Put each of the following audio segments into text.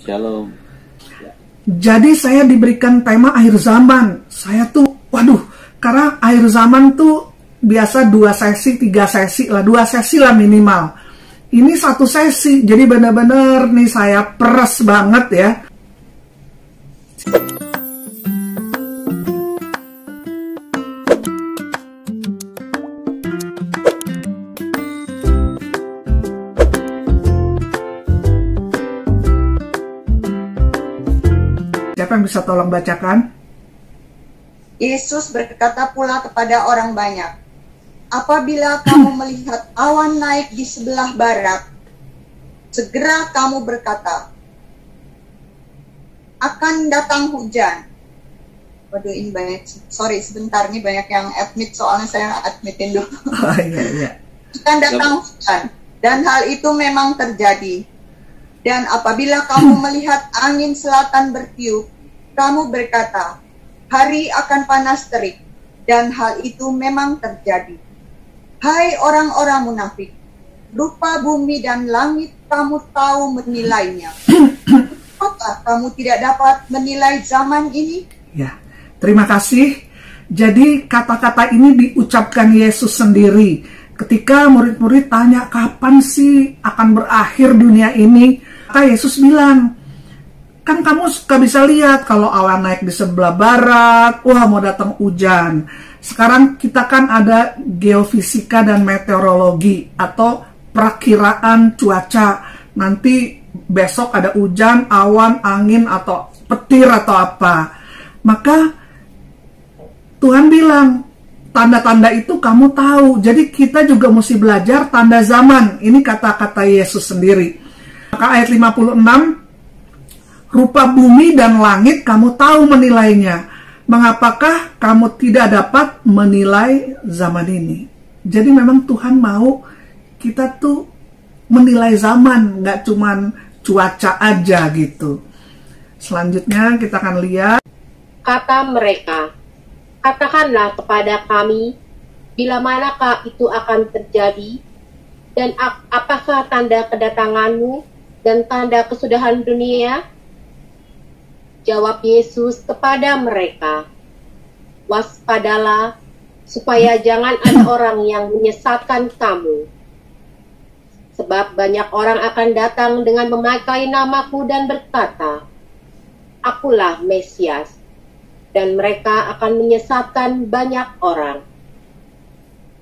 Shalom. Jadi saya diberikan tema akhir zaman. Saya tuh, waduh, karena akhir zaman tuh biasa 2 sesi, 3 sesi lah, 2 sesi lah minimal. Ini 1 sesi, jadi benar-benar nih saya peres banget ya. Siapa yang bisa tolong bacakan? Yesus berkata pula kepada orang banyak, apabila kamu melihat awan naik di sebelah barat, segera kamu berkata, akan datang hujan. Waduh, ini banyak, sorry sebentar, ini banyak yang admit, soalnya saya admitin dulu. Oh, iya. Akan datang hujan, dan hal itu memang terjadi. Dan apabila kamu melihat angin selatan bertiup, kamu berkata, hari akan panas terik, dan hal itu memang terjadi. Hai orang-orang munafik, rupa bumi dan langit kamu tahu menilainya. Apakah kamu tidak dapat menilai zaman ini? Ya, terima kasih. Jadi kata-kata ini diucapkan Yesus sendiri. Ketika murid-murid tanya kapan sih akan berakhir dunia ini, maka Yesus bilang, kan kamu suka bisa lihat kalau awan naik di sebelah barat, wah mau datang hujan. Sekarang kita kan ada geofisika dan meteorologi atau perakiraan cuaca. Nanti besok ada hujan, awan, angin, atau petir atau apa. Maka Tuhan bilang, tanda-tanda itu kamu tahu. Jadi kita juga mesti belajar tanda zaman. Ini kata-kata Yesus sendiri. Maka ayat 56, rupa bumi dan langit kamu tahu menilainya. Mengapakah kamu tidak dapat menilai zaman ini? Jadi memang Tuhan mau kita tuh menilai zaman, nggak cuman cuaca aja gitu. Selanjutnya kita akan lihat. Kata mereka, katakanlah kepada kami, bila manakah itu akan terjadi, dan apakah tanda kedatanganmu dan tanda kesudahan dunia? Jawab Yesus kepada mereka, waspadalah supaya jangan ada orang yang menyesatkan kamu. Sebab banyak orang akan datang dengan memakai namaku dan berkata, akulah Mesias, dan mereka akan menyesatkan banyak orang.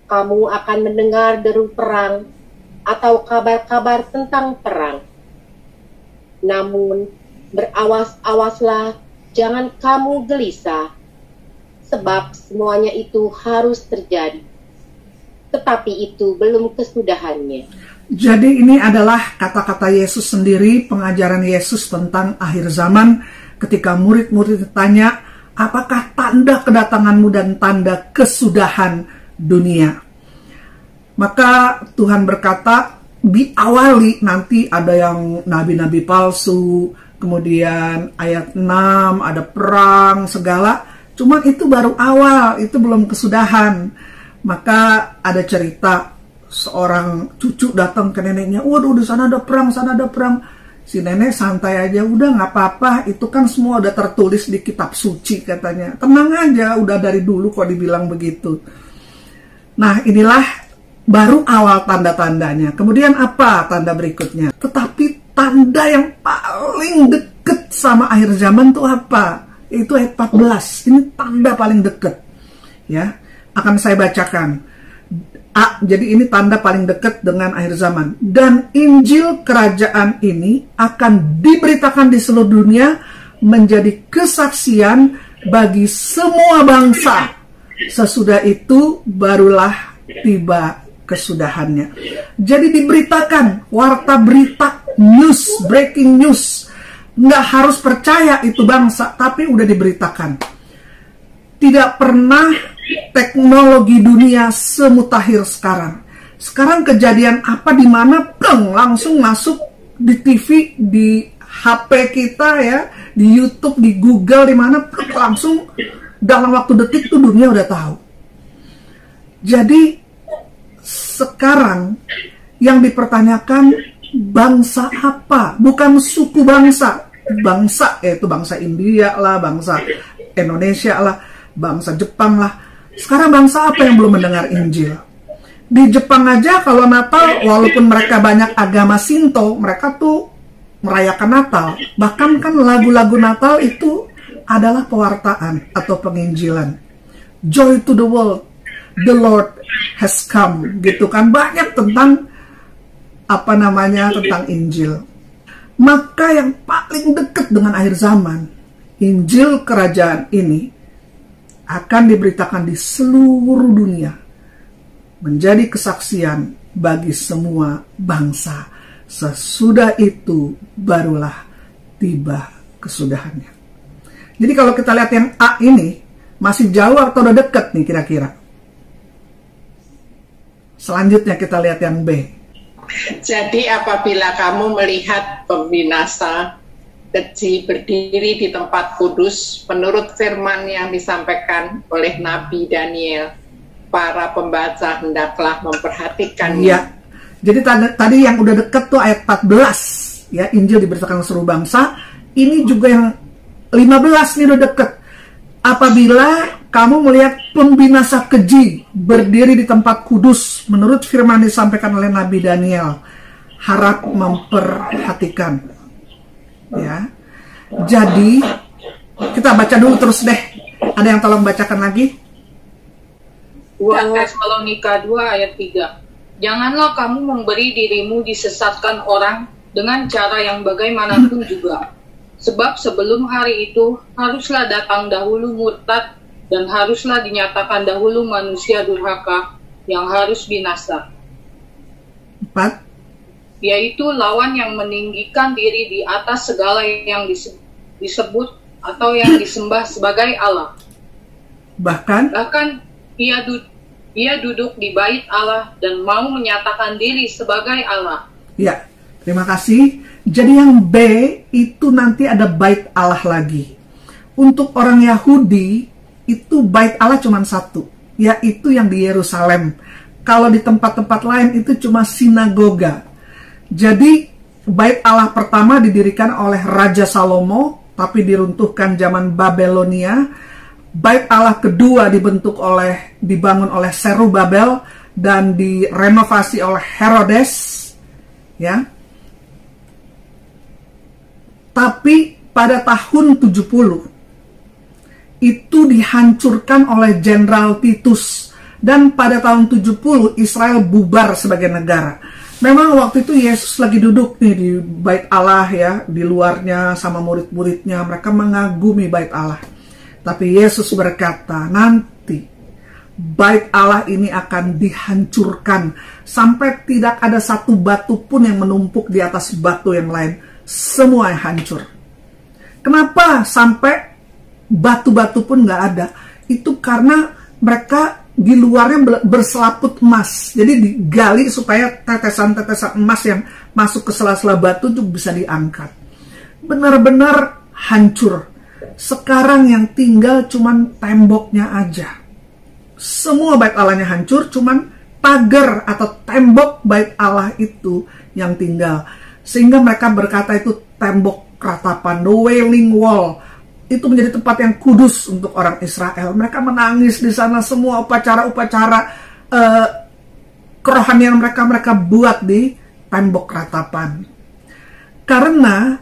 Kamu akan mendengar deru perang atau kabar-kabar tentang perang. Namun, berawas-awaslah, jangan kamu gelisah, sebab semuanya itu harus terjadi. Tetapi itu belum kesudahannya. Jadi ini adalah kata-kata Yesus sendiri, pengajaran Yesus tentang akhir zaman. Ketika murid-murid ditanya, apakah tanda kedatanganmu dan tanda kesudahan dunia? Maka Tuhan berkata, diawali nanti ada yang nabi-nabi palsu, kemudian ayat 6 ada perang segala, cuman itu baru awal, itu belum kesudahan. Maka ada cerita seorang cucu datang ke neneknya, waduh di sana ada perang, sana ada perang. Si nenek santai aja, udah nggak apa-apa, itu kan semua udah tertulis di kitab suci katanya. Tenang aja, udah dari dulu kok dibilang begitu. Nah inilah baru awal tanda-tandanya. Kemudian apa tanda berikutnya? Tetapi tanda yang paling deket sama akhir zaman itu apa? Itu ayat 14. Ini tanda paling deket. Ya, akan saya bacakan. Jadi ini tanda paling dekat dengan akhir zaman. Dan Injil kerajaan ini akan diberitakan di seluruh dunia menjadi kesaksian bagi semua bangsa. Sesudah itu barulah tiba kesudahannya. Jadi diberitakan, warta berita, news, breaking news. Nggak harus percaya itu bangsa, tapi udah diberitakan. Tidak pernah teknologi dunia semutakhir sekarang. Sekarang kejadian apa di mana langsung masuk di TV, di HP kita ya, di YouTube, di Google, di mana langsung dalam waktu detik tuh dunia udah tahu. Jadi sekarang yang dipertanyakan bangsa apa, bukan suku bangsa. bangsa, yaitu bangsa India lah, bangsa Indonesia lah, bangsa Jepang lah. Sekarang bangsa apa yang belum mendengar Injil? Di Jepang aja kalau Natal, walaupun mereka banyak agama Shinto, mereka tuh merayakan Natal. Bahkan kan lagu-lagu Natal itu adalah pewartaan atau penginjilan. Joy to the world, the Lord has come, gitu kan. Banyak tentang tentang Injil. Maka yang paling dekat dengan akhir zaman, Injil kerajaan ini akan diberitakan di seluruh dunia, menjadi kesaksian bagi semua bangsa. Sesudah itu barulah tiba kesudahannya. Jadi kalau kita lihat yang A ini, masih jauh atau udah deket nih kira-kira? Selanjutnya kita lihat yang B. Jadi apabila kamu melihat pembinasa keji berdiri di tempat kudus, menurut firman yang disampaikan oleh Nabi Daniel, para pembaca hendaklah memperhatikannya. Ya, jadi tadi yang udah deket tuh ayat 14, ya, Injil diberitakan seluruh bangsa. Ini juga yang 15 nih udah deket. Apabila kamu melihat pembinasa keji berdiri di tempat kudus, menurut firman disampaikan oleh Nabi Daniel, harap memperhatikan. Ya, jadi kita baca dulu terus deh. Ada yang tolong bacakan lagi? 2 Tesalonika 2 ayat 3. Janganlah kamu memberi dirimu disesatkan orang dengan cara yang bagaimanapun juga. Sebab sebelum hari itu haruslah datang dahulu murtad dan haruslah dinyatakan dahulu manusia durhaka yang harus binasa. 4. Yaitu lawan yang meninggikan diri di atas segala yang disebut atau yang disembah sebagai Allah. Bahkan ia duduk di bait Allah dan mau menyatakan diri sebagai Allah. Ya, terima kasih. Jadi yang B itu nanti ada bait Allah lagi. Untuk orang Yahudi itu bait Allah cuma satu, yaitu yang di Yerusalem. Kalau di tempat-tempat lain itu cuma sinagoga. Jadi bait Allah pertama didirikan oleh Raja Salomo, tapi diruntuhkan zaman Babelonia. Bait Allah kedua dibangun oleh Zerubabel dan direnovasi oleh Herodes, ya. Tapi pada tahun 70 itu dihancurkan oleh Jenderal Titus, dan pada tahun 70 Israel bubar sebagai negara. Memang waktu itu Yesus lagi duduk nih di bait Allah, ya, di luarnya sama murid-muridnya, mereka mengagumi bait Allah. Tapi Yesus berkata, nanti bait Allah ini akan dihancurkan sampai tidak ada satu batu pun yang menumpuk di atas batu yang lain. Semua hancur. Kenapa sampai batu-batu pun nggak ada? Itu karena mereka di luarnya berselaput emas. Jadi digali supaya tetesan-tetesan emas yang masuk ke sela-sela batu itu bisa diangkat. Benar-benar hancur. Sekarang yang tinggal cuman temboknya aja. Semua bait Allahnya hancur, cuman pagar atau tembok bait Allah itu yang tinggal. Sehingga mereka berkata itu tembok ratapan, the Wailing Wall. Itu menjadi tempat yang kudus untuk orang Israel. Mereka menangis di sana, semua upacara-upacara kerohanian mereka buat di tembok ratapan. Karena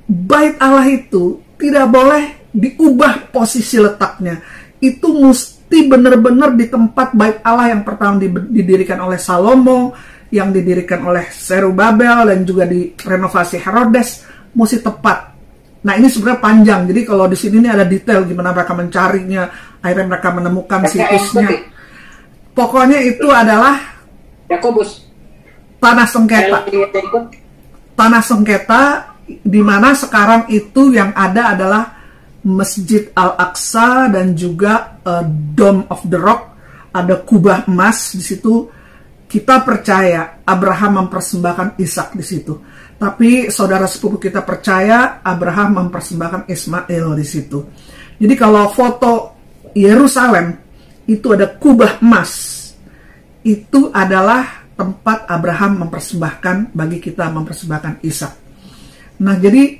bait Allah itu tidak boleh diubah posisi letaknya. Itu mesti benar-benar di tempat bait Allah yang pertama didirikan oleh Salomo, yang didirikan oleh Zerubabel, dan juga direnovasi Herodes, mesti tepat. Nah, ini sebenarnya panjang. Jadi kalau di sini ada detail gimana mereka mencarinya, akhirnya mereka menemukan situsnya. Pokoknya itu adalah Yakobus. Tanah sengketa. Tanah sengketa di mana sekarang itu yang ada adalah Masjid Al-Aqsa dan juga Dome of the Rock, ada kubah emas di situ. Kita percaya Abraham mempersembahkan Ishak di situ. Tapi saudara sepupu kita percaya Abraham mempersembahkan Ismail di situ. Jadi kalau foto Yerusalem itu ada kubah emas, itu adalah tempat Abraham mempersembahkan, bagi kita mempersembahkan Ishak. Nah, jadi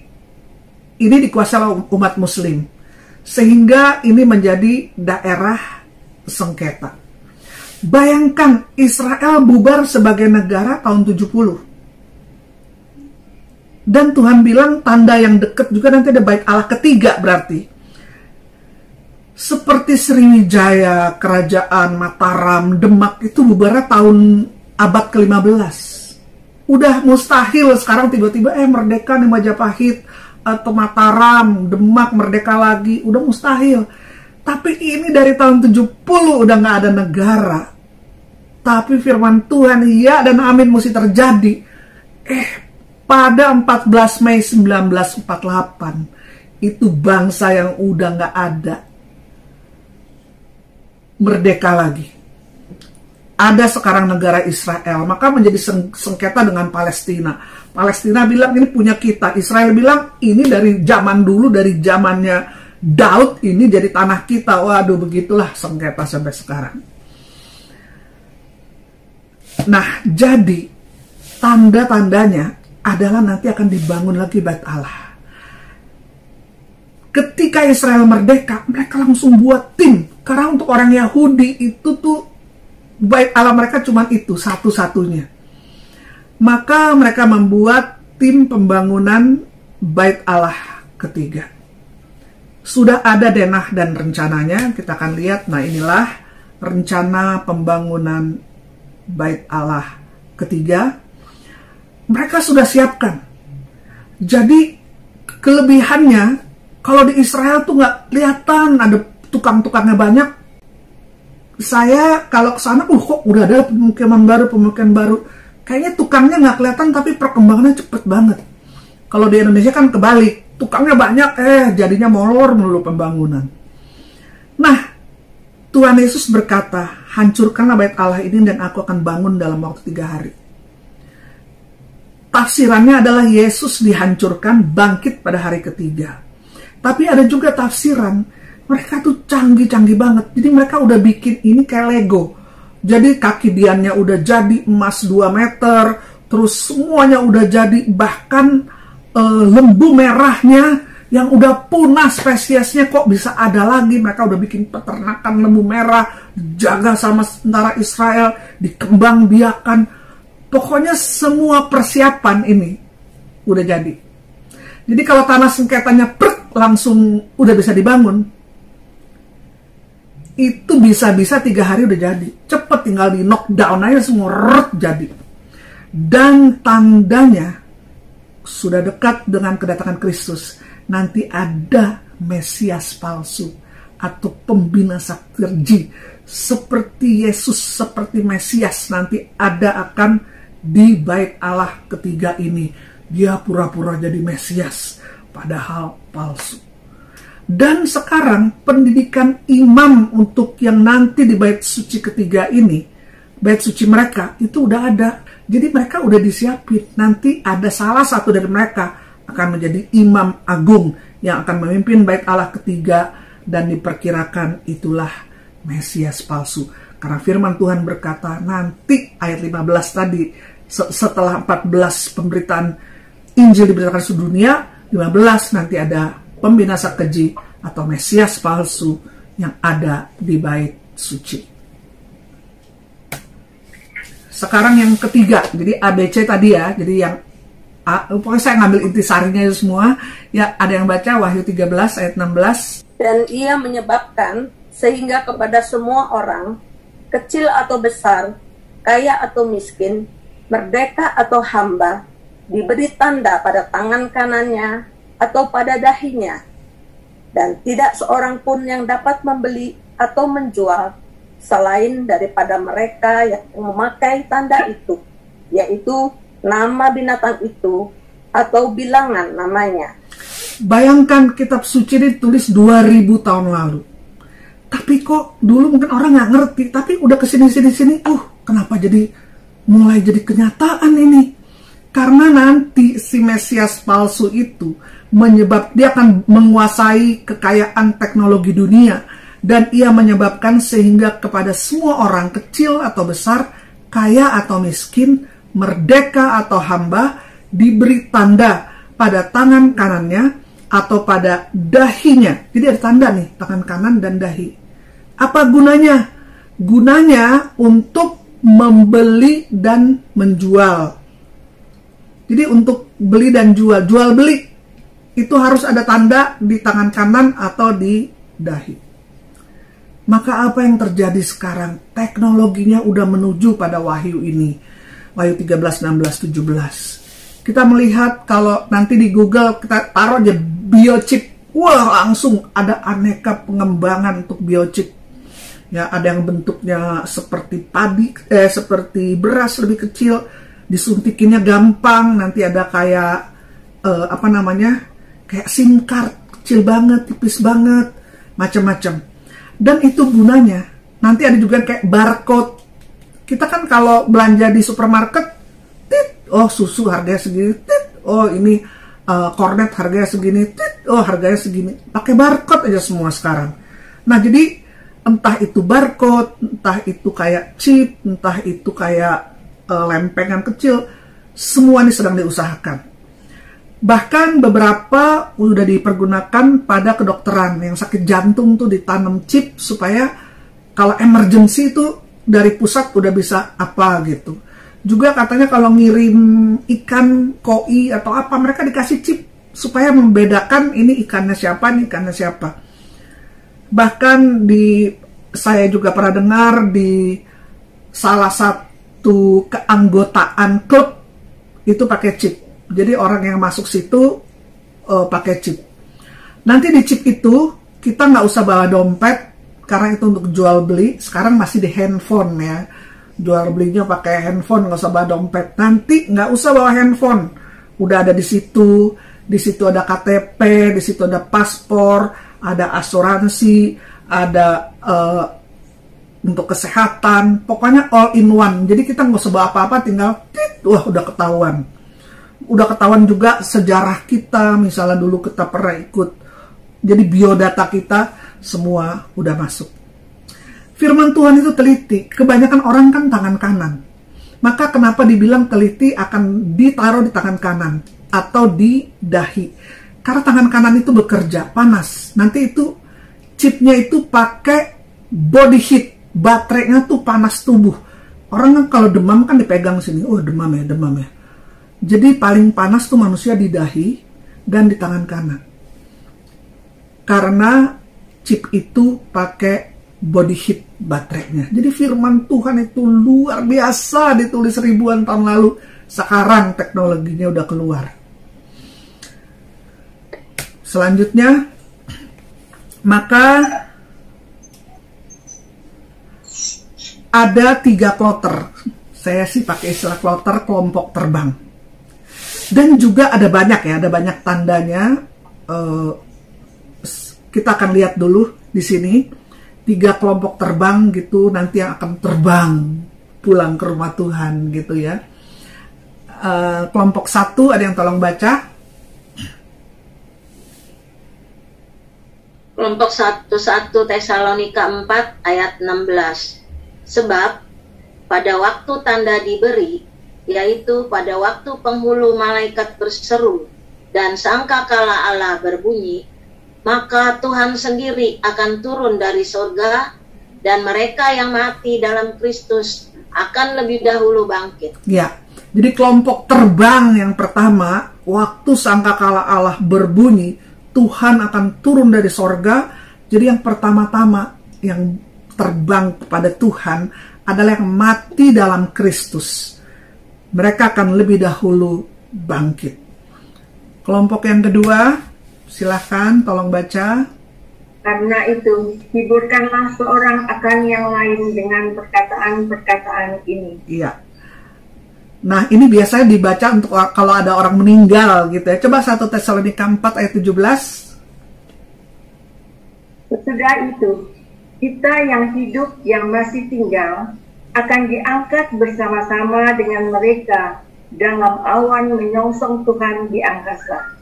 ini dikuasai oleh umat muslim, sehingga ini menjadi daerah sengketa. Bayangkan Israel bubar sebagai negara tahun 70. Dan Tuhan bilang tanda yang dekat juga nanti ada bait Allah ketiga berarti. Seperti Sriwijaya, Kerajaan Mataram, Demak itu bubarnya tahun abad ke-15. Udah mustahil sekarang tiba-tiba merdeka nih Majapahit atau Mataram, Demak merdeka lagi, udah mustahil. Tapi ini dari tahun 70 udah gak ada negara. Tapi firman Tuhan iya dan amin mesti terjadi. Pada 14 Mei 1948 itu bangsa yang udah gak ada merdeka lagi. Ada sekarang negara Israel, maka menjadi sengketa dengan Palestina. Palestina bilang ini punya kita, Israel bilang ini dari zaman dulu, dari zamannya Daud, ini jadi tanah kita. Waduh, begitulah sengketa sampai sekarang. Nah, jadi tanda-tandanya adalah nanti akan dibangun lagi bait Allah. Ketika Israel merdeka, mereka langsung buat tim. Karena untuk orang Yahudi itu tuh bait Allah mereka cuma itu satu-satunya. Maka mereka membuat tim pembangunan bait Allah ketiga. Sudah ada denah dan rencananya, kita akan lihat. Nah, inilah rencana pembangunan bait Allah ketiga. Mereka sudah siapkan. Jadi kelebihannya, kalau di Israel tuh nggak kelihatan ada tukang-tukangnya banyak. Saya kalau ke sana, kok udah ada pemukiman baru. Kayaknya tukangnya nggak kelihatan, tapi perkembangannya cepet banget. Kalau di Indonesia kan kebalik, tukangnya banyak, jadinya molor melulu pembangunan. Nah, Tuhan Yesus berkata, hancurkanlah bait Allah ini dan aku akan bangun dalam waktu 3 hari. Tafsirannya adalah Yesus dihancurkan, bangkit pada hari ketiga. Tapi ada juga tafsiran, mereka tuh canggih-canggih banget. Jadi mereka udah bikin ini kayak Lego. Jadi kaki diannya udah jadi emas 2 meter, terus semuanya udah jadi, bahkan lembu merahnya yang udah punah spesiesnya kok bisa ada lagi. Mereka udah bikin peternakan lembu merah, jaga sama tentara Israel, dikembangbiakan. Pokoknya semua persiapan ini udah jadi. Jadi kalau tanah sengketanya langsung udah bisa dibangun, itu bisa-bisa 3 hari udah jadi. Cepet, tinggal di knockdown aja semua jadi. Dan tandanya sudah dekat dengan kedatangan Kristus. Nanti ada Mesias palsu atau pembinasa keji. Seperti Yesus, seperti Mesias nanti ada akan di bait Allah ketiga ini. Dia pura-pura jadi Mesias, padahal palsu. Dan sekarang pendidikan imam untuk yang nanti di bait suci ketiga ini, bait suci mereka itu udah ada. Jadi mereka udah disiapin. Nanti ada salah satu dari mereka akan menjadi imam agung yang akan memimpin bait Allah ketiga, dan diperkirakan itulah Mesias palsu. Karena firman Tuhan berkata nanti ayat 15 tadi, setelah 14 pemberitaan Injil diberitakan seluruh dunia, 15 nanti ada pembinasa keji atau Mesias palsu yang ada di bait suci. Sekarang yang ketiga, jadi ABC tadi ya, jadi yang pokoknya saya ngambil intisarinya itu semua. Ya, ada yang baca Wahyu 13 ayat 16. Dan ia menyebabkan sehingga kepada semua orang, kecil atau besar, kaya atau miskin, merdeka atau hamba, diberi tanda pada tangan kanannya atau pada dahinya. Dan tidak seorang pun yang dapat membeli atau menjual selain daripada mereka yang memakai tanda itu, yaitu nama binatang itu atau bilangan namanya. Bayangkan kitab suci ditulis 2000 tahun lalu. Tapi kok dulu mungkin orang nggak ngerti, tapi udah kesini-sini, kenapa mulai jadi kenyataan ini? Karena nanti si Mesias palsu itu dia akan menguasai kekayaan teknologi dunia, dan ia menyebabkan sehingga kepada semua orang, kecil atau besar, kaya atau miskin, merdeka atau hamba, diberi tanda pada tangan kanannya atau pada dahinya. Jadi ada tanda nih, tangan kanan dan dahi. Apa gunanya? Gunanya untuk membeli dan menjual. Jadi untuk beli dan jual beli itu harus ada tanda di tangan kanan atau di dahi. Maka apa yang terjadi sekarang? Teknologinya udah menuju pada wahyu ini. Wahyu 13, 16, 17. Kita melihat kalau nanti di Google kita taruh aja biochip. Wah, langsung ada aneka pengembangan untuk biochip. Ya, ada yang bentuknya seperti padi, seperti beras lebih kecil, disuntikinnya gampang. Nanti ada kayak kayak SIM card kecil banget, tipis banget, macam-macam. Dan itu gunanya. Nanti ada juga kayak barcode. Kita kan kalau belanja di supermarket, tit, oh susu harganya segini, tit, oh ini kornet harganya segini, tit, oh harganya segini. Pakai barcode aja semua sekarang. Nah, jadi entah itu barcode, entah itu kayak chip, entah itu kayak lempengan kecil, semua ini sedang diusahakan. Bahkan beberapa udah dipergunakan pada kedokteran. Yang sakit jantung tuh ditanam chip supaya kalau emergency itu dari pusat udah bisa apa gitu. Juga katanya kalau ngirim ikan, koi atau apa, mereka dikasih chip supaya membedakan ini ikannya siapa, ini ikannya siapa. Bahkan saya juga pernah dengar di salah satu keanggotaan klub itu pakai chip. Jadi orang yang masuk situ pakai chip. Nanti di chip itu kita nggak usah bawa dompet karena itu untuk jual beli. Sekarang masih di handphone ya. Jual belinya pakai handphone, nggak usah bawa dompet. Nanti nggak usah bawa handphone. Udah ada di situ. Di situ ada KTP, di situ ada paspor, ada asuransi, ada untuk kesehatan. Pokoknya all in one. Jadi kita nggak usah bawa apa-apa, tinggal tit, wah udah ketahuan. Udah ketahuan juga sejarah kita, misalnya dulu kita pernah ikut. Jadi biodata kita semua udah masuk. Firman Tuhan itu teliti. Kebanyakan orang kan tangan kanan. Maka kenapa dibilang teliti akan ditaruh di tangan kanan atau di dahi? Karena tangan kanan itu bekerja, panas. Nanti itu chipnya itu pakai body heat. Baterainya tuh panas tubuh. Orang kan kalau demam kan dipegang sini. Oh demam ya. Jadi paling panas tuh manusia di dahi dan di tangan kanan. Karena chip itu pakai body heat baterainya. Jadi firman Tuhan itu luar biasa, ditulis ribuan tahun lalu. Sekarang teknologinya udah keluar. Selanjutnya, maka ada 3 kloter. Saya sih pakai istilah kloter, kelompok terbang. Dan juga ada banyak ya, ada banyak tandanya. Kita akan lihat dulu di sini 3 kelompok terbang gitu, nanti yang akan terbang pulang ke rumah Tuhan gitu ya. Kelompok 1 ada yang tolong baca? Kelompok 1 Tesalonika 4 ayat 16. Sebab pada waktu tanda diberi, yaitu pada waktu penghulu malaikat berseru dan sangkakala Allah berbunyi, maka Tuhan sendiri akan turun dari surga dan mereka yang mati dalam Kristus akan lebih dahulu bangkit. Ya, jadi kelompok terbang yang pertama, waktu sangkakala Allah berbunyi, Tuhan akan turun dari surga. Jadi yang pertama-tama yang terbang kepada Tuhan adalah yang mati dalam Kristus. Mereka akan lebih dahulu bangkit. Kelompok yang kedua, silahkan tolong baca. Karena itu, hiburkanlah seorang akan yang lain dengan perkataan-perkataan ini. Iya. Nah, ini biasanya dibaca untuk kalau ada orang meninggal gitu ya. Coba 1 Tesalonika 4 ayat 17. Sesudah itu, kita yang hidup yang masih tinggal akan diangkat bersama-sama dengan mereka dalam awan menyongsong Tuhan di angkasa.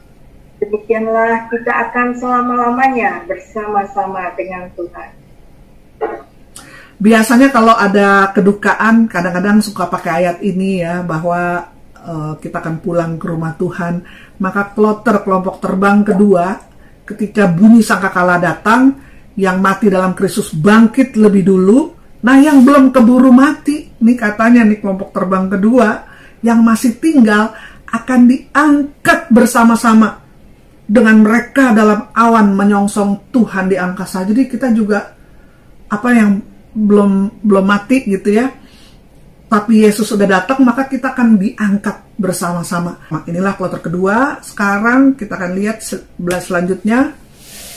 Demikianlah kita akan selama-lamanya bersama-sama dengan Tuhan. Biasanya kalau ada kedukaan, kadang-kadang suka pakai ayat ini ya, bahwa kita akan pulang ke rumah Tuhan. Maka kloter kelompok terbang kedua, ketika bunyi sangkakala datang, yang mati dalam Kristus bangkit lebih dulu. Nah, yang belum keburu mati, nih katanya nih kelompok terbang kedua, yang masih tinggal akan diangkat bersama-sama dengan mereka dalam awan menyongsong Tuhan di angkasa. Jadi kita juga yang belum mati gitu ya, tapi Yesus sudah datang, maka kita akan diangkat bersama-sama. Nah, inilah kloter kedua. Sekarang kita akan lihat selanjutnya.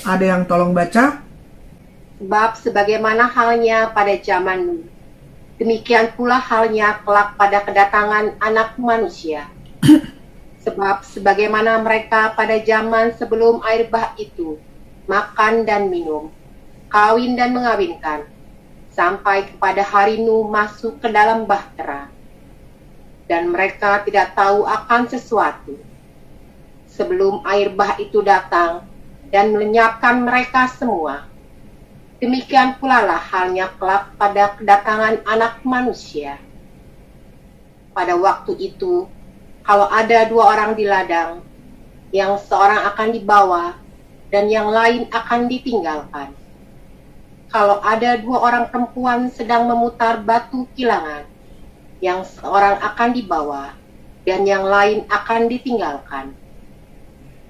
Ada yang tolong baca. Sebab sebagaimana halnya pada zaman Nuh, demikian pula halnya kelak pada kedatangan Anak Manusia. Sebab sebagaimana mereka pada zaman sebelum air bah itu makan dan minum, kawin dan mengawinkan, sampai kepada hari Nuh masuk ke dalam bahtera, dan mereka tidak tahu akan sesuatu sebelum air bah itu datang dan melenyapkan mereka semua. Demikian pula lah halnya kelak pada kedatangan Anak Manusia. Pada waktu itu, kalau ada 2 orang di ladang, yang seorang akan dibawa dan yang lain akan ditinggalkan. Kalau ada 2 orang perempuan sedang memutar batu kilangan, yang seorang akan dibawa dan yang lain akan ditinggalkan.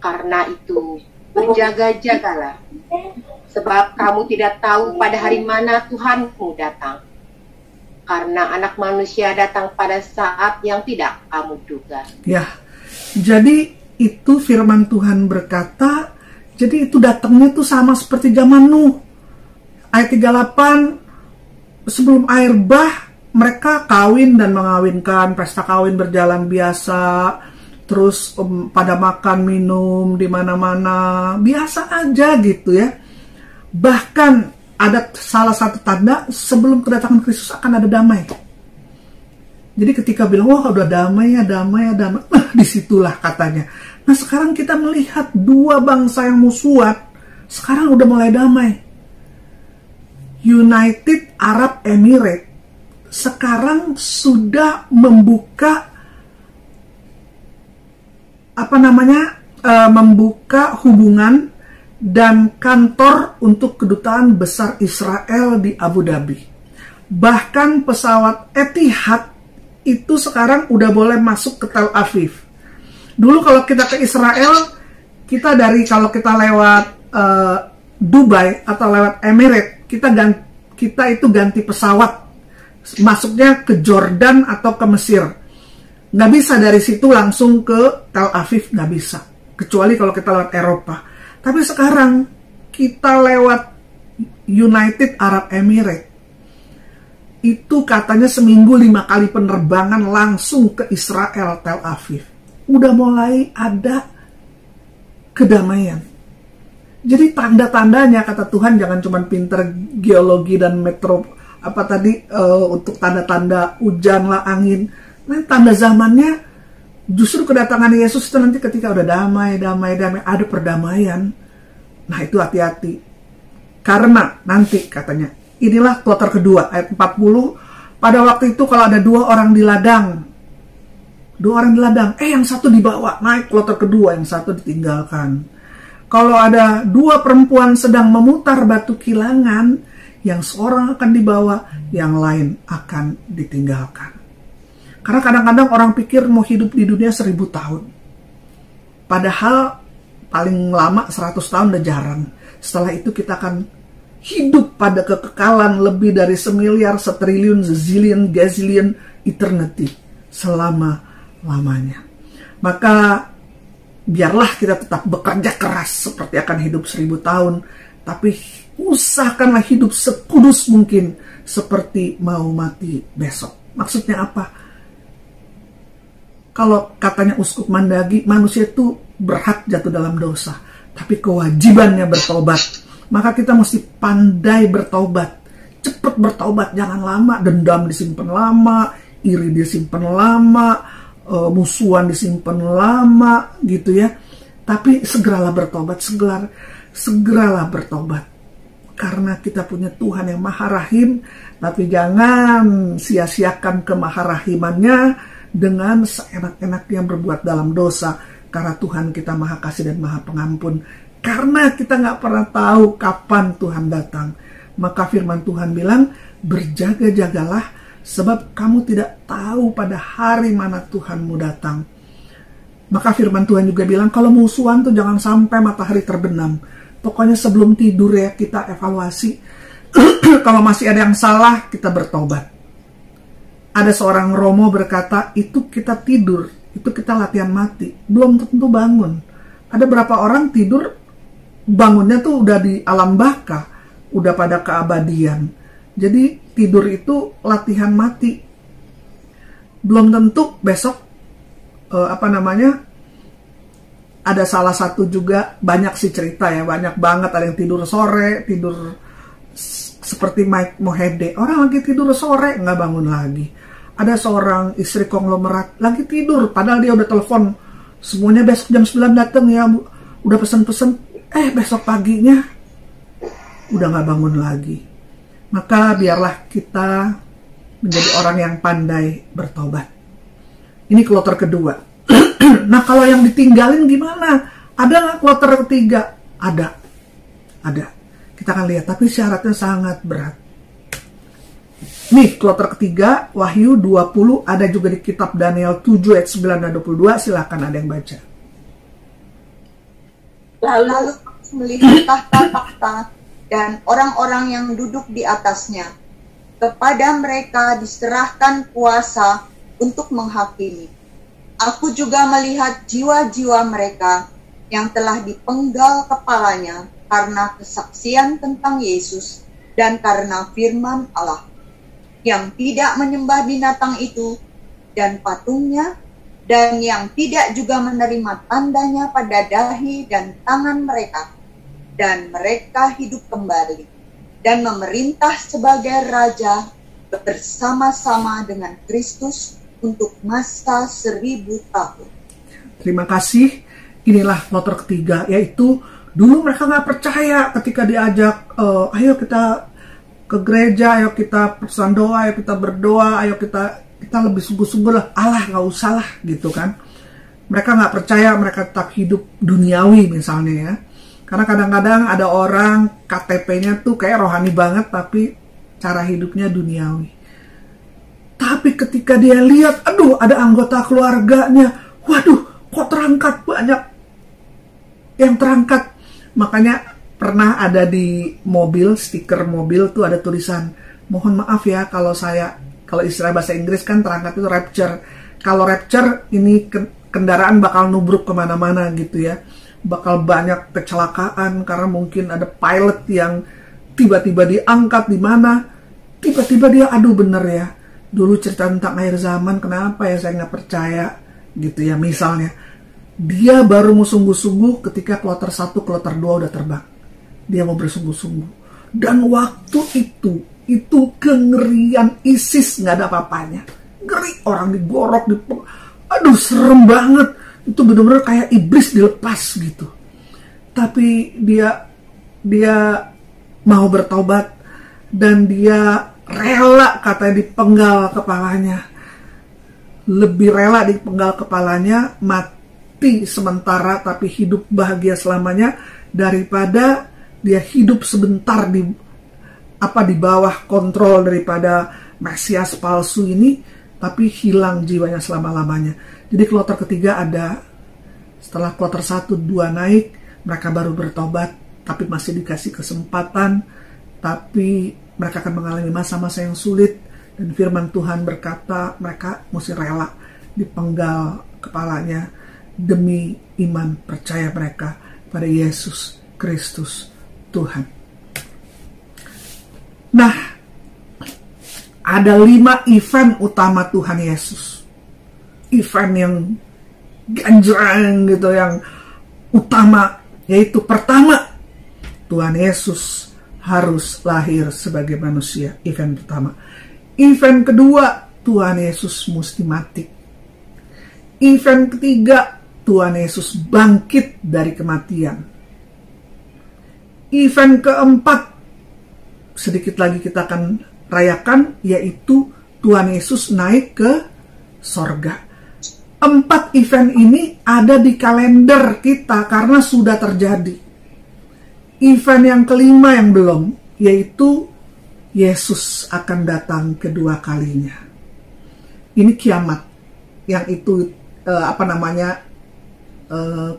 Karena itu, berjaga-jagalah, sebab kamu tidak tahu pada hari mana Tuhanmu datang. Karena Anak Manusia datang pada saat yang tidak kamu duga. Ya, jadi itu firman Tuhan berkata, jadi itu datangnya tuh sama seperti zaman Nuh. Ayat 38, sebelum air bah, mereka kawin dan mengawinkan, pesta kawin berjalan biasa, terus pada makan minum di mana-mana, biasa aja gitu ya. Bahkan ada salah satu tanda sebelum kedatangan Kristus akan ada damai. Jadi ketika bilang, wah udah damai ya, disitulah katanya. Nah sekarang kita melihat 2 bangsa yang musuhan, sekarang udah mulai damai. United Arab Emirates sekarang sudah membuka membuka hubungan dan kantor untuk kedutaan besar Israel di Abu Dhabi. Bahkan pesawat Etihad itu sekarang udah boleh masuk ke Tel Aviv. Dulu kalau kita ke Israel, kalau kita lewat Dubai atau lewat Emirates, kita itu ganti pesawat, masuknya ke Jordan atau ke Mesir. Nggak bisa dari situ langsung ke Tel Aviv, nggak bisa. Kecuali kalau kita lewat Eropa. Tapi sekarang kita lewat United Arab Emirates, itu katanya seminggu 5 kali penerbangan langsung ke Israel, Tel Aviv. Udah mulai ada kedamaian. Jadi tanda-tandanya, kata Tuhan, jangan cuma pinter geologi dan untuk tanda-tanda hujan lah, angin. Nah, tanda zamannya justru kedatangan Yesus itu nanti ketika udah damai, ada perdamaian. Nah itu hati-hati. Karena nanti katanya, inilah kloter kedua, ayat 40. Pada waktu itu kalau ada 2 orang di ladang, yang satu dibawa, naik kloter kedua, yang satu ditinggalkan. Kalau ada 2 perempuan sedang memutar batu kilangan, yang seorang akan dibawa, yang lain akan ditinggalkan. Karena kadang-kadang orang pikir mau hidup di dunia 1000 tahun. Padahal paling lama 100 tahun udah jarang. Setelah itu kita akan hidup pada kekekalan lebih dari 1 miliar, 1 triliun, zillion, gazillion, eternity. Selama-lamanya. Maka biarlah kita tetap bekerja keras seperti akan hidup 1000 tahun. Tapi usahakanlah hidup sekudus mungkin seperti mau mati besok. Maksudnya apa? Kalau katanya Uskup Mandagi, manusia itu berhak jatuh dalam dosa, tapi kewajibannya bertobat. Maka kita mesti pandai bertobat, cepat bertobat, jangan lama. Dendam disimpan lama, iri disimpan lama, musuhan disimpan lama, gitu ya. Tapi segeralah bertobat, segeralah bertobat. Karena kita punya Tuhan yang Maha Rahim, tapi jangan sia-siakan kemaharahimannya dengan seenak-enaknya berbuat dalam dosa, karena Tuhan kita Maha Kasih dan Maha Pengampun. Karena kita nggak pernah tahu kapan Tuhan datang, maka firman Tuhan bilang, berjaga-jagalah, sebab kamu tidak tahu pada hari mana Tuhanmu datang. Maka firman Tuhan juga bilang, kalau musuhan tuh jangan sampai matahari terbenam. Pokoknya sebelum tidur ya kita evaluasi. Kalau masih ada yang salah, kita bertobat. Ada seorang Romo berkata, itu kita tidur, itu kita latihan mati, belum tentu bangun. Ada berapa orang tidur, bangunnya tuh udah di alam baka, udah pada keabadian. Jadi tidur itu latihan mati. Belum tentu besok, ada salah satu juga, banyak sih cerita ya, banyak banget, ada yang tidur sore, tidur seperti Mike Mohede, orang lagi tidur sore nggak bangun lagi. Ada seorang istri konglomerat lagi tidur, padahal dia udah telepon semuanya besok jam 9 datang ya, udah pesen-pesen, besok paginya udah nggak bangun lagi. Maka biarlah kita menjadi orang yang pandai bertobat. Ini kloter kedua. Nah, kalau yang ditinggalin gimana? Ada nggak kloter ketiga? Ada. Kita akan lihat, tapi syaratnya sangat berat. Nih, kloter ketiga, Wahyu 20, ada juga di kitab Daniel 7 ayat 9 dan 22, silakan ada yang baca. Lalu melihat tahta-tahta dan orang-orang yang duduk di atasnya. Kepada mereka diserahkan kuasa untuk menghakimi. Aku juga melihat jiwa-jiwa mereka yang telah dipenggal kepalanya karena kesaksian tentang Yesus dan karena firman Allah, yang tidak menyembah binatang itu dan patungnya, dan yang tidak juga menerima tandanya pada dahi dan tangan mereka, dan mereka hidup kembali dan memerintah sebagai raja bersama-sama dengan Kristus untuk masa 1000 tahun. Terima kasih. Inilah kloter ketiga, yaitu dulu mereka nggak percaya ketika diajak, ayo kita ke gereja, ayo kita pesan doa, ayo kita berdoa, ayo kita lebih sungguh-sungguh lah, Allah nggak usah lah gitu kan. Mereka nggak percaya, mereka tetap hidup duniawi misalnya ya. Karena kadang-kadang ada orang KTP-nya tuh kayak rohani banget, tapi cara hidupnya duniawi. Tapi ketika dia lihat, aduh ada anggota keluarganya, waduh kok terangkat, banyak yang terangkat. Makanya pernah ada di mobil, stiker mobil tuh ada tulisan, mohon maaf ya kalau istilah bahasa Inggris kan terangkat itu rapture. Kalau rapture ini kendaraan bakal nubruk kemana-mana gitu ya. Bakal banyak kecelakaan karena mungkin ada pilot yang tiba-tiba diangkat di mana, tiba-tiba dia, aduh bener ya, dulu cerita tentang akhir zaman, kenapa ya saya nggak percaya gitu ya. Misalnya, dia baru mau sungguh-sungguh ketika kloter 1, kloter 2 udah terbang. Dia mau bersungguh-sungguh. Dan waktu itu kengerian ISIS, nggak ada apa-apanya. Ngeri, orang digorok, aduh serem banget. Itu benar-benar kayak iblis dilepas gitu. Tapi dia mau bertobat dan dia rela katanya dipenggal kepalanya. Lebih rela dipenggal kepalanya, mati sementara tapi hidup bahagia selamanya, daripada dia hidup sebentar di bawah kontrol daripada Mesias palsu ini, tapi hilang jiwanya selama-lamanya. Jadi kloter ketiga ada, setelah kloter 1, 2 naik, mereka baru bertobat, tapi masih dikasih kesempatan, tapi mereka akan mengalami masa-masa yang sulit, dan firman Tuhan berkata mereka mesti rela dipenggal kepalanya demi iman percaya mereka pada Yesus Kristus Tuhan. Nah, ada 5 event utama Tuhan Yesus. Event yang ganjreng gitu, yang utama, yaitu pertama, Tuhan Yesus harus lahir sebagai manusia. Event pertama. Event kedua, Tuhan Yesus mesti mati. Event ketiga, Tuhan Yesus bangkit dari kematian. Event keempat, sedikit lagi kita akan rayakan, yaitu Tuhan Yesus naik ke sorga. 4 event ini ada di kalender kita karena sudah terjadi. Event yang kelima yang belum, yaitu Yesus akan datang kedua kalinya. Ini kiamat, yang itu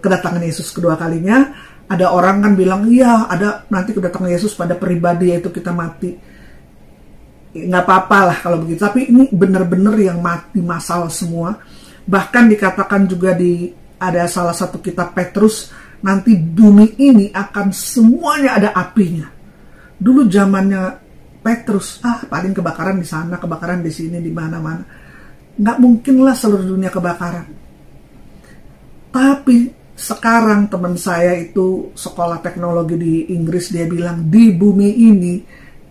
kedatangan Yesus kedua kalinya. Ada orang kan bilang, iya ada nanti kedatangan Yesus pada pribadi, yaitu kita mati. Nggak apa-apa lah kalau begitu, tapi ini benar-benar yang mati massal semua. Bahkan dikatakan juga ada salah satu kitab Petrus, nanti bumi ini akan semuanya ada apinya. Dulu zamannya Petrus, paling kebakaran di sana, kebakaran di sini, di mana-mana. Nggak mungkin lah seluruh dunia kebakaran. Tapi sekarang teman saya itu sekolah teknologi di Inggris, dia bilang di bumi ini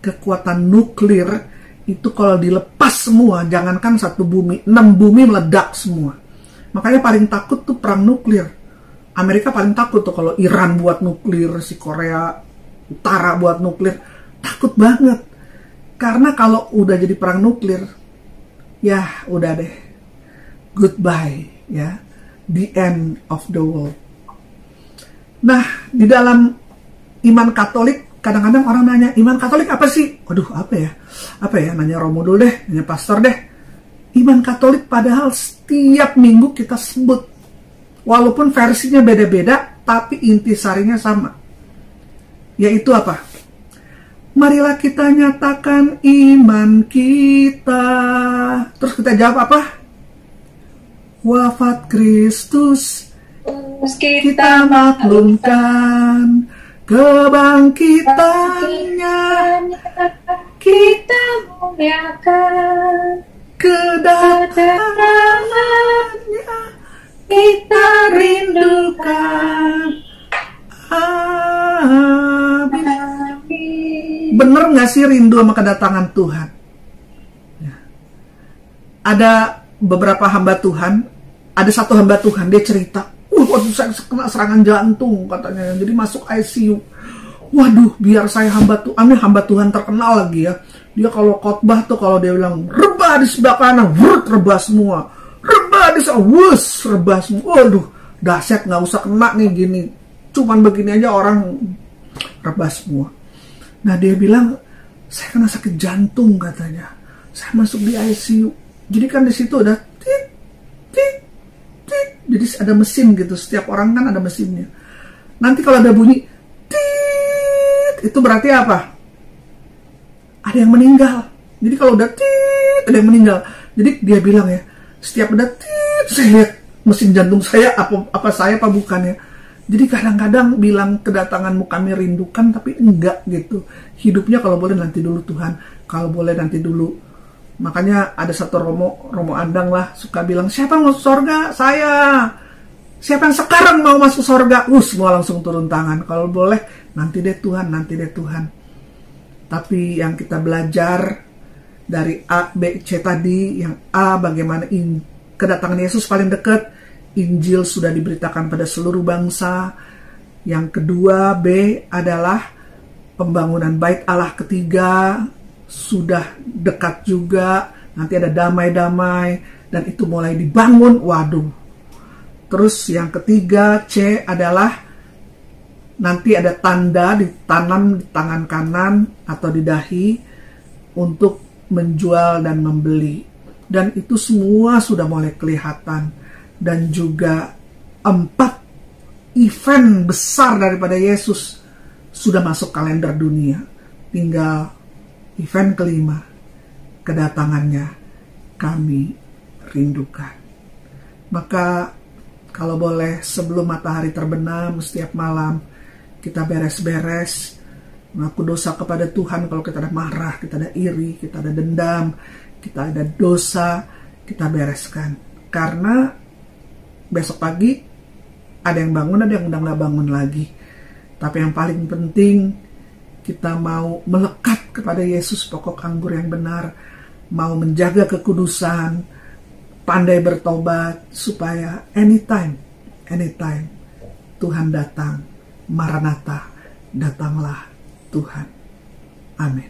kekuatan nuklir itu kalau dilepas semua, jangankan satu bumi, 6 bumi meledak semua. Makanya paling takut tuh perang nuklir. Amerika paling takut tuh kalau Iran buat nuklir, si Korea Utara buat nuklir, takut banget. Karena kalau udah jadi perang nuklir, ya udah deh, goodbye ya, the end of the world. Nah, di dalam iman Katolik, kadang-kadang orang nanya, iman Katolik apa sih? Waduh, apa ya? Nanya Romo dulu deh, nanya pastor deh. Iman Katolik padahal setiap minggu kita sebut. Walaupun versinya beda-beda, tapi intisarinya sama. Yaitu apa? Marilah kita nyatakan iman kita. Terus kita jawab apa? Wafat Kristus kita maklumkan, kebangkitannya kita muliakan, kedatangannya kita rindukan. Amin. Bener gak sih rindu sama kedatangan Tuhan? Ya. Ada beberapa hamba Tuhan, ada satu hamba Tuhan, dia cerita, waktu saya kena serangan jantung katanya, jadi masuk ICU. Waduh, biar saya hamba Tuhan terkenal lagi ya. Dia kalau khotbah tuh, kalau dia bilang rebah di sebelah kanan, rebah semua. Rebah di sebelah, rebah semua. Waduh, dahsyat, nggak usah kena nih gini. Cuman begini aja orang rebah semua. Nah dia bilang, saya kena sakit jantung katanya. Saya masuk di ICU. Jadi kan di situ ada tit, tit, tit. Jadi ada mesin gitu. Setiap orang kan ada mesinnya. Nanti kalau ada bunyi tit, itu berarti apa? Ada yang meninggal. Jadi kalau udah tit, ada yang meninggal. Jadi dia bilang ya, setiap ada tit, saya lihat mesin jantung saya apa saya apa bukan ya. Jadi kadang-kadang bilang kedatanganmu kami rindukan, tapi enggak gitu. Hidupnya kalau boleh nanti dulu Tuhan, kalau boleh nanti dulu. Makanya ada satu Romo Andang lah suka bilang, siapa yang masuk surga? Saya. Siapa yang sekarang mau masuk surga? Semua langsung turun tangan. Kalau boleh nanti deh Tuhan, nanti deh Tuhan. Tapi yang kita belajar dari A, B, C tadi, yang A bagaimana kedatangan Yesus paling dekat, Injil sudah diberitakan pada seluruh bangsa. Yang kedua, B adalah pembangunan bait Allah ketiga sudah dekat juga. Nanti ada damai-damai dan itu mulai dibangun. Waduh. Terus yang ketiga, C adalah nanti ada tanda ditanam di tangan kanan atau di dahi untuk menjual dan membeli. Dan itu semua sudah mulai kelihatan. Dan juga 4 event besar daripada Yesus sudah masuk kalender dunia. Tinggal event kelima, kedatangannya kami rindukan. Maka kalau boleh sebelum matahari terbenam setiap malam, kita beres-beres, mengaku dosa kepada Tuhan. Kalau kita ada marah, kita ada iri, kita ada dendam, kita ada dosa, kita bereskan. Karena besok pagi ada yang bangun, ada yang udah gak bangun lagi. Tapi yang paling penting, kita mau melekat kepada Yesus, pokok anggur yang benar, mau menjaga kekudusan, pandai bertobat, supaya anytime Tuhan datang. Maranatha, datanglah Tuhan. Amin.